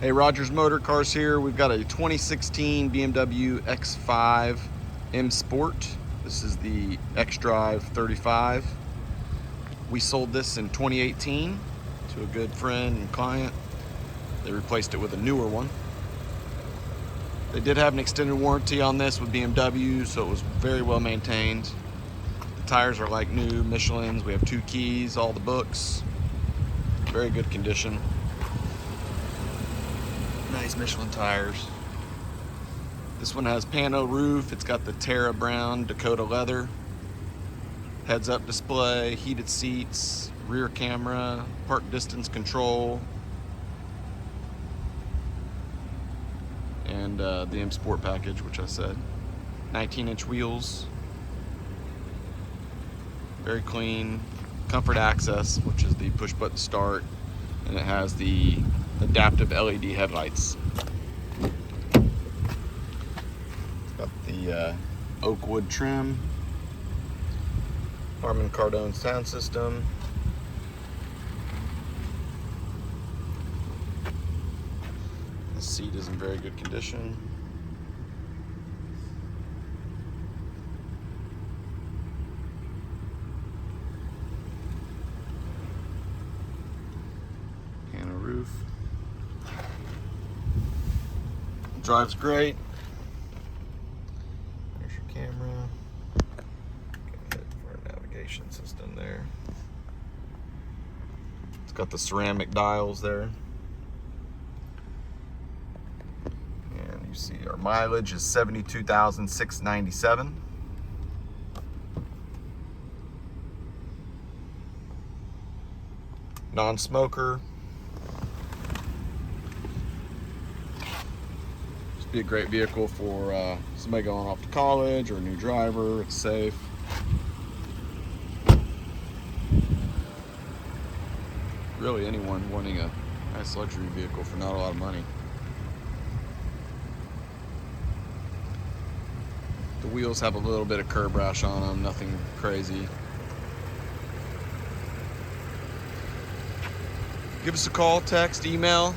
Hey, Rogers Motor Cars here. We've got a 2016 BMW X5 Msport. This is the X-Drive 35. We sold this in 2018 to a good friend and client. They replaced it with a newer one. They did have an extended warranty on this with BMW, so it was very well maintained. The tires are like new Michelin's. We have 2 keys, all the books. Very good condition. Nice Michelin tires. This one has pano roof. It's got the Terra Brown Dakota leather. Heads-up display, heated seats, rear camera, park distance control, and the Msport package, which I said. 19-inch wheels. Very clean. Comfort access, which is the push-button start, and it has the adaptive LED headlights. It's got the oak wood trim, Harman Kardon sound system. The seat is in very good condition. Pano roof. Drives great. There's your camera. Got it for a navigation system there. It's got the ceramic dials there. And you see our mileage is 72,697. Non-smoker. Be a great vehicle for somebody going off to college or a new driver. It's safe. Really anyone wanting a nice luxury vehicle for not a lot of money. The wheels have a little bit of curb rash on them, nothing crazy. Give us a call, text, email.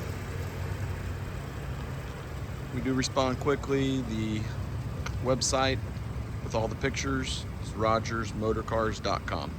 We do respond quickly. The website with all the pictures is rogersmotorcars.com.